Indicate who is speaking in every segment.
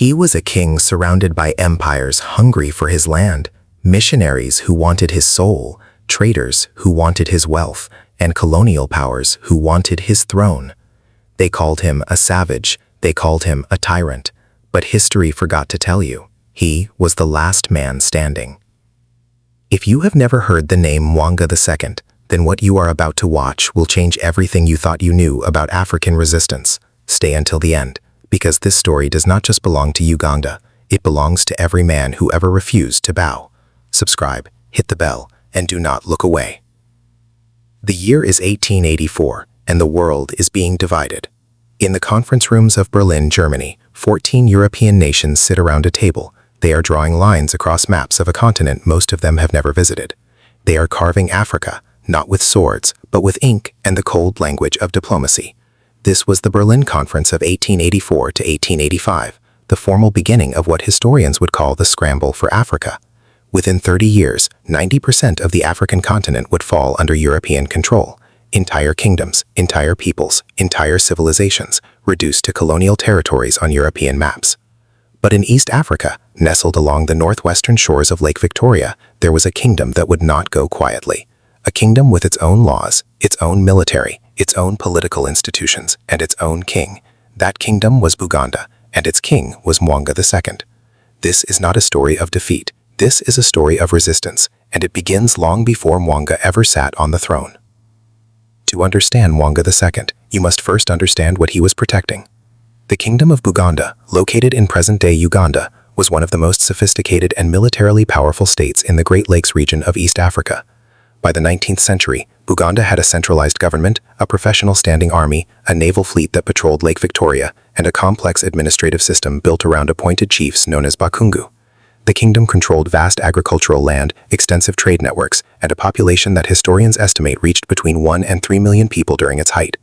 Speaker 1: He was a king surrounded by empires hungry for his land, missionaries who wanted his soul, traders who wanted his wealth, and colonial powers who wanted his throne. They called him a savage, they called him a tyrant, but history forgot to tell you, he was the last man standing. If you have never heard the name Mwanga II, then what you are about to watch will change everything you thought you knew about African resistance. Stay until the end, because this story does not just belong to Uganda, it belongs to every man who ever refused to bow. Subscribe, hit the bell, and do not look away. The year is 1884, and the world is being divided. In the conference rooms of Berlin, Germany, 14 European nations sit around a table. They are drawing lines across maps of a continent most of them have never visited. They are carving Africa, not with swords, but with ink and the cold language of diplomacy. This was the Berlin Conference of 1884 to 1885, the formal beginning of what historians would call the scramble for Africa. Within 30 years, 90% of the African continent would fall under European control. Entire kingdoms, entire peoples, entire civilizations, reduced to colonial territories on European maps. But in East Africa, nestled along the northwestern shores of Lake Victoria, there was a kingdom that would not go quietly. A kingdom with its own laws, its own military, its own political institutions, and its own king. That kingdom was Buganda, and its king was Mwanga II. This is not a story of defeat. This is a story of resistance, and it begins long before Mwanga ever sat on the throne. To understand Mwanga II, you must first understand what he was protecting. The Kingdom of Buganda, located in present-day Uganda, was one of the most sophisticated and militarily powerful states in the Great Lakes region of East Africa. By the 19th century, Buganda had a centralized government, a professional standing army, a naval fleet that patrolled Lake Victoria, and a complex administrative system built around appointed chiefs known as Bakungu. The kingdom controlled vast agricultural land, extensive trade networks, and a population that historians estimate reached between 1 and 3 million people during its height.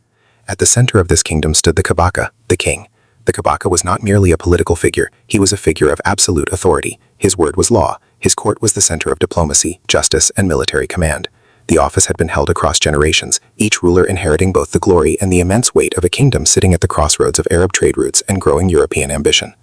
Speaker 1: At the center of this kingdom stood the Kabaka, the king. The Kabaka was not merely a political figure, he was a figure of absolute authority. His word was law. His court was the center of diplomacy, justice, and military command. The office had been held across generations, each ruler inheriting both the glory and the immense weight of a kingdom sitting at the crossroads of Arab trade routes and growing European ambition.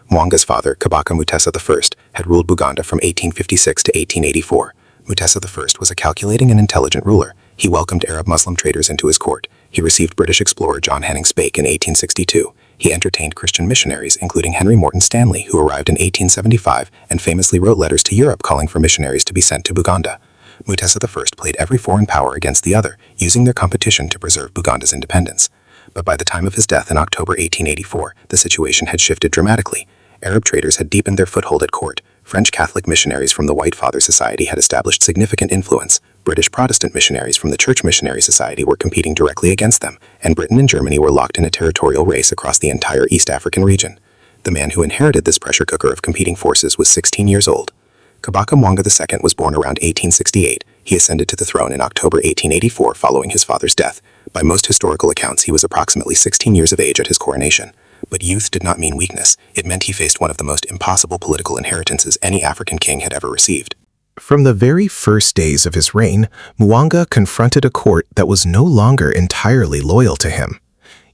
Speaker 1: Mwanga's father, Kabaka Mutesa I, had ruled Buganda from 1856 to 1884. Mutesa I was a calculating and intelligent ruler. He welcomed Arab Muslim traders into his court. He received British explorer John Henning Speke in 1862. He entertained Christian missionaries, including Henry Morton Stanley, who arrived in 1875 and famously wrote letters to Europe calling for missionaries to be sent to Buganda. Mutesa I played every foreign power against the other, using their competition to preserve Buganda's independence. But by the time of his death in October 1884, the situation had shifted dramatically. Arab traders had deepened their foothold at court. French Catholic missionaries from the White Father Society had established significant influence. British Protestant missionaries from the Church Missionary Society were competing directly against them, and Britain and Germany were locked in a territorial race across the entire East African region. The man who inherited this pressure cooker of competing forces was 16 years old. Kabaka Mwanga II was born around 1868. He ascended to the throne in October 1884 following his father's death. By most historical accounts, he was approximately 16 years of age at his coronation. But youth did not mean weakness. It meant he faced one of the most impossible political inheritances any African king had ever received.
Speaker 2: From the very first days of his reign, Mwanga confronted a court that was no longer entirely loyal to him.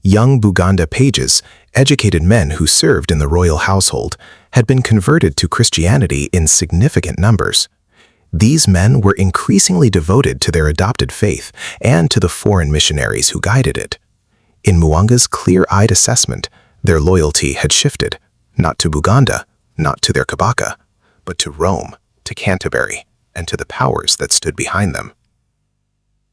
Speaker 2: Young Buganda pages, educated men who served in the royal household, had been converted to Christianity in significant numbers. These men were increasingly devoted to their adopted faith and to the foreign missionaries who guided it. In Mwanga's clear-eyed assessment, their loyalty had shifted, not to Buganda, not to their Kabaka, but to Rome, to Canterbury, and to the powers that stood behind them.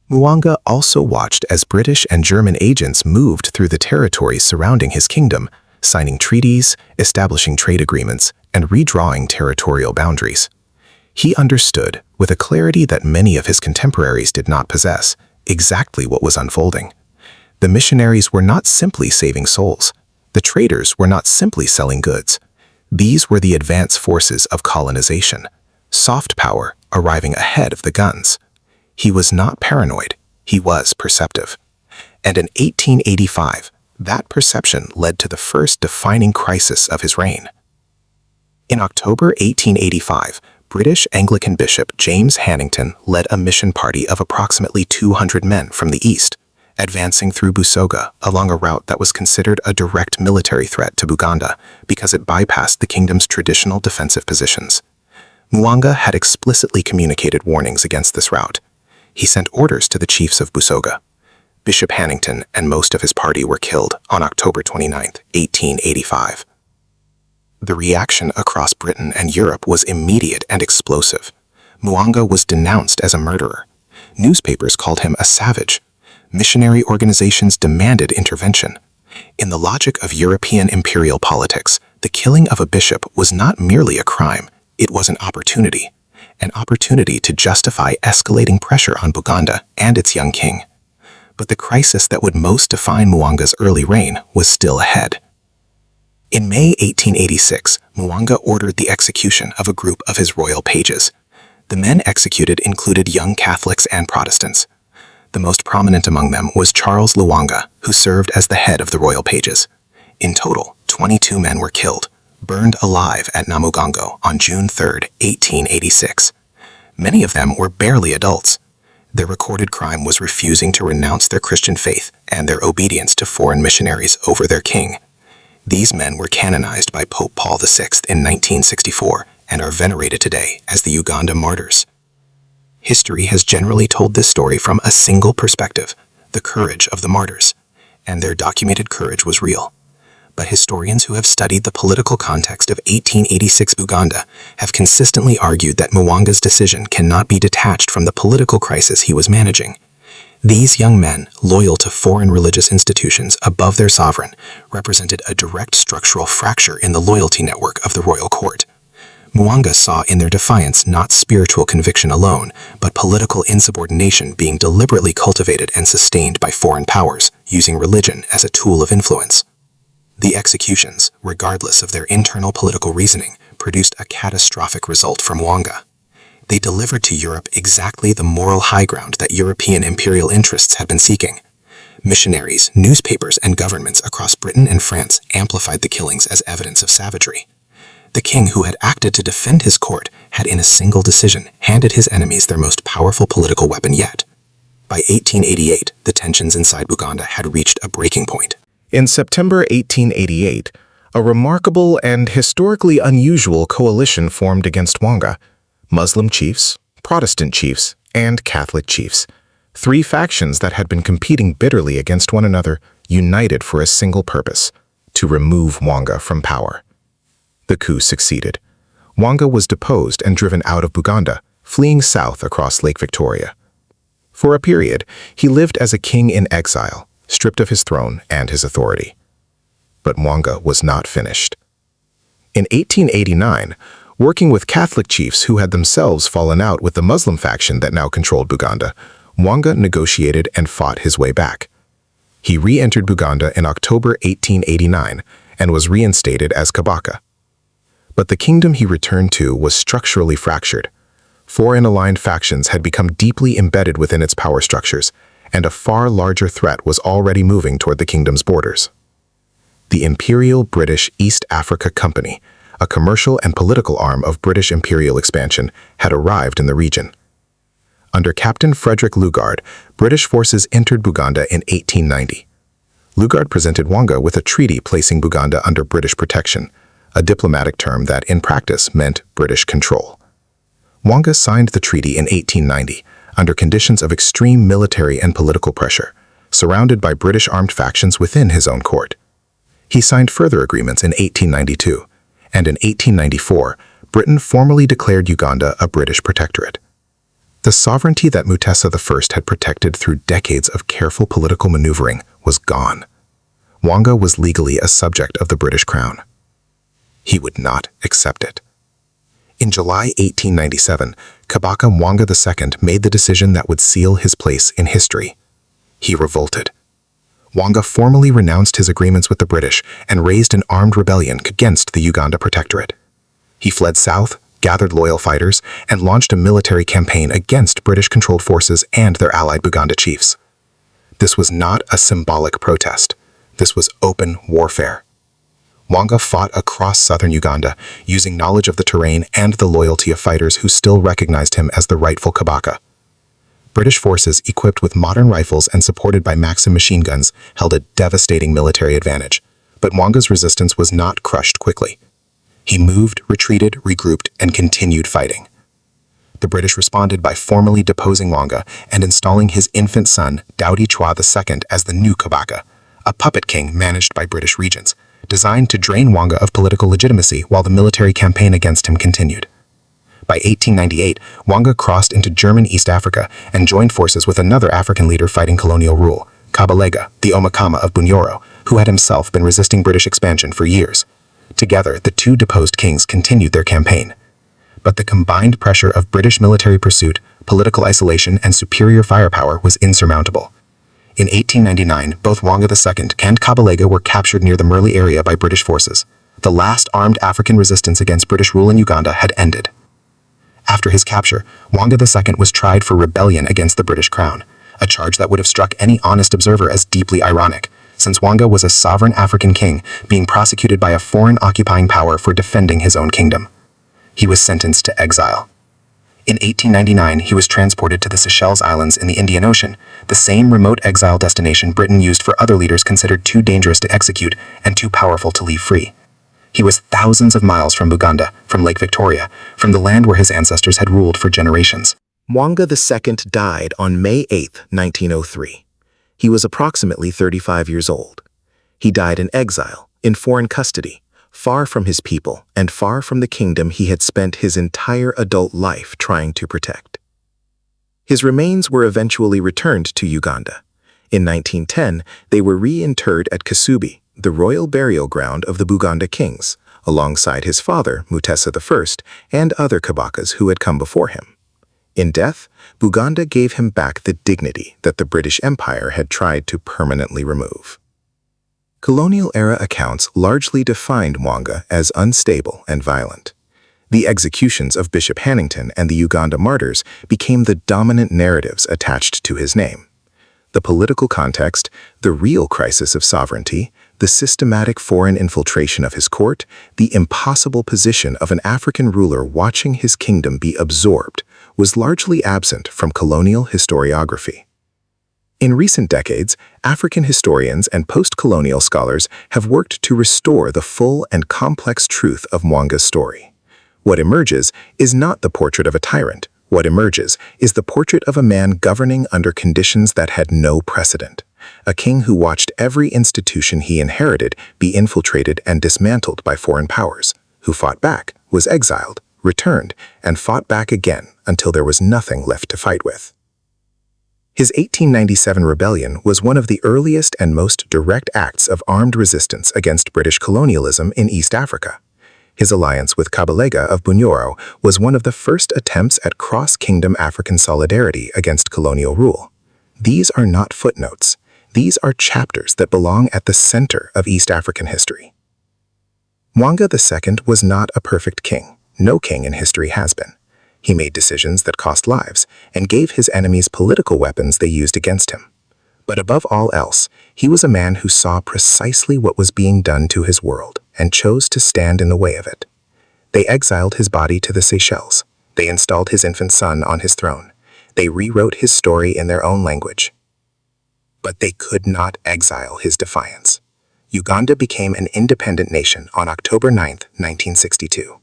Speaker 2: Mwanga also watched as British and German agents moved through the territories surrounding his kingdom, signing treaties, establishing trade agreements, and redrawing territorial boundaries. He understood, with a clarity that many of his contemporaries did not possess, exactly what was unfolding. The missionaries were not simply saving souls. The traders were not simply selling goods. These were the advance forces of colonization, soft power arriving ahead of the guns. He was not paranoid, he was perceptive. And in 1885, that perception led to the first defining crisis of his reign. In October 1885, British Anglican Bishop James Hannington led a mission party of approximately 200 men from the east. advancing through Busoga along a route that was considered a direct military threat to Buganda because it bypassed the kingdom's traditional defensive positions. Mwanga had explicitly communicated warnings against this route. He sent orders to the chiefs of Busoga. Bishop Hannington and most of his party were killed on October 29, 1885. The reaction across Britain and Europe was immediate and explosive. Mwanga was denounced as a murderer. Newspapers called him a savage. Missionary organizations demanded intervention. In the logic of European imperial politics, the killing of a bishop was not merely a crime, it was an opportunity to justify escalating pressure on Buganda and its young king. But the crisis that would most define Mwanga's early reign was still ahead. In May 1886, Mwanga ordered the execution of a group of his royal pages. The men executed included young Catholics and Protestants. The most prominent among them was Charles Luwanga, who served as the head of the royal pages. In total, 22 men were killed, burned alive at Namugongo on June 3, 1886. Many of them were barely adults. Their recorded crime was refusing to renounce their Christian faith and their obedience to foreign missionaries over their king. These men were canonized by Pope Paul VI in 1964 and are venerated today as the Uganda martyrs. History has generally told this story from a single perspective, the courage of the martyrs, and their documented courage was real. But historians who have studied the political context of 1886 Buganda have consistently argued that Mwanga's decision cannot be detached from the political crisis he was managing. These young men, loyal to foreign religious institutions above their sovereign, represented a direct structural fracture in the loyalty network of the royal court. Mwanga saw in their defiance not spiritual conviction alone, but political insubordination being deliberately cultivated and sustained by foreign powers, using religion as a tool of influence. The executions, regardless of their internal political reasoning, produced a catastrophic result for Mwanga. They delivered to Europe exactly the moral high ground that European imperial interests had been seeking. Missionaries, newspapers, and governments across Britain and France amplified the killings as evidence of savagery. The king who had acted to defend his court had in a single decision handed his enemies their most powerful political weapon yet. By 1888, the tensions inside Buganda had reached a breaking point.
Speaker 1: In September 1888, a remarkable and historically unusual coalition formed against Mwanga. Muslim chiefs, Protestant chiefs, and Catholic chiefs. Three factions that had been competing bitterly against one another united for a single purpose: to remove Mwanga from power. The coup succeeded. Mwanga was deposed and driven out of Buganda, fleeing south across Lake Victoria. For a period, he lived as a king in exile, stripped of his throne and his authority. But Mwanga was not finished. In 1889, working with Catholic chiefs who had themselves fallen out with the Muslim faction that now controlled Buganda, Mwanga negotiated and fought his way back. He re-entered Buganda in October 1889 and was reinstated as Kabaka. But the kingdom he returned to was structurally fractured. Foreign-aligned factions had become deeply embedded within its power structures, and a far larger threat was already moving toward the kingdom's borders. The Imperial British East Africa Company, a commercial and political arm of British imperial expansion, had arrived in the region. Under Captain Frederick Lugard, British forces entered Buganda in 1890. Lugard presented Mwanga with a treaty placing Buganda under British protection, a diplomatic term that in practice meant British control. Mwanga signed the treaty in 1890 under conditions of extreme military and political pressure, surrounded by British armed factions within his own court. He signed further agreements in 1892, and in 1894, Britain formally declared Uganda a British protectorate. The sovereignty that Mutesa I had protected through decades of careful political maneuvering was gone. Mwanga was legally a subject of the British crown. He would not accept it. In July 1897, Kabaka Mwanga II made the decision that would seal his place in history. He revolted. Mwanga formally renounced his agreements with the British and raised an armed rebellion against the Uganda Protectorate. He fled south, gathered loyal fighters, and launched a military campaign against British-controlled forces and their allied Buganda chiefs. This was not a symbolic protest. This was open warfare. Mwanga fought across southern Uganda, using knowledge of the terrain and the loyalty of fighters who still recognized him as the rightful Kabaka.
Speaker 2: British forces equipped with modern rifles and supported by Maxim machine guns held a devastating military advantage. But Mwanga's resistance was not crushed quickly. He moved, retreated, regrouped, and continued fighting. The British responded by formally deposing Mwanga and installing his infant son, Daudi Chwa II, as the new Kabaka, a puppet king managed by British regents, designed to drain Mwanga of political legitimacy while the military campaign against him continued. By 1898, Mwanga crossed into German East Africa and joined forces with another African leader fighting colonial rule, Kabalega, the Omakama of Bunyoro, who had himself been resisting British expansion for years. Together, the two deposed kings continued their campaign. But the combined pressure of British military pursuit, political isolation, and superior firepower was insurmountable. In 1899, both Mwanga II and Kabalega were captured near the Merli area by British forces. The last armed African resistance against British rule in Uganda had ended. After his capture, Mwanga II was tried for rebellion against the British crown, a charge that would have struck any honest observer as deeply ironic, since Mwanga was a sovereign African king being prosecuted by a foreign occupying power for defending his own kingdom. He was sentenced to exile. In 1899, he was transported to the Seychelles Islands in the Indian Ocean, the same remote exile destination Britain used for other leaders considered too dangerous to execute and too powerful to leave free. He was thousands of miles from Buganda, from Lake Victoria, from the land where his ancestors had ruled for generations.
Speaker 1: Mwanga II died on May 8, 1903. He was approximately 35 years old. He died in exile, in foreign custody, far from his people and far from the kingdom he had spent his entire adult life trying to protect. His remains were eventually returned to Uganda. In 1910, they were reinterred at Kasubi, the royal burial ground of the Buganda kings, alongside his father, Mutesa I, and other Kabakas who had come before him. In death, Buganda gave him back the dignity that the British Empire had tried to permanently remove. Colonial-era accounts largely defined Mwanga as unstable and violent. The executions of Bishop Hannington and the Uganda martyrs became the dominant narratives attached to his name. The political context, the real crisis of sovereignty, the systematic foreign infiltration of his court, the impossible position of an African ruler watching his kingdom be absorbed, was largely absent from colonial historiography. In recent decades, African historians and post-colonial scholars have worked to restore the full and complex truth of Mwanga's story. What emerges is not the portrait of a tyrant. What emerges is the portrait of a man governing under conditions that had no precedent. A king who watched every institution he inherited be infiltrated and dismantled by foreign powers, who fought back, was exiled, returned, and fought back again until there was nothing left to fight with. His 1897 rebellion was one of the earliest and most direct acts of armed resistance against British colonialism in East Africa. His alliance with Kabalega of Bunyoro was one of the first attempts at cross-kingdom African solidarity against colonial rule. These are not footnotes. These are chapters that belong at the center of East African history. Mwanga II was not a perfect king. No king in history has been. He made decisions that cost lives and gave his enemies political weapons they used against him. But above all else, he was a man who saw precisely what was being done to his world and chose to stand in the way of it. They exiled his body to the Seychelles. They installed his infant son on his throne. They rewrote his story in their own language. But they could not exile his defiance. Uganda became an independent nation on October 9, 1962.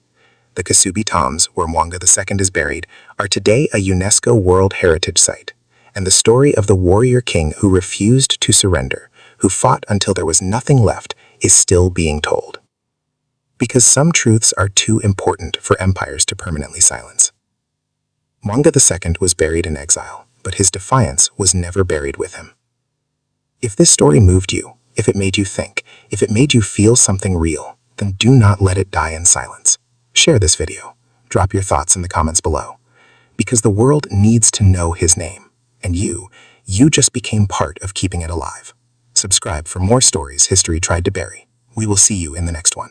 Speaker 1: The Kasubi Tombs, where Mwanga II is buried, are today a UNESCO World Heritage Site, and the story of the warrior king who refused to surrender, who fought until there was nothing left, is still being told. Because some truths are too important for empires to permanently silence. Mwanga II was buried in exile, but his defiance was never buried with him. If this story moved you, if it made you think, if it made you feel something real, then do not let it die in silence. Share this video. Drop your thoughts in the comments below. Because the world needs to know his name, and you just became part of keeping it alive. Subscribe for more stories history tried to bury. We will see you in the next one.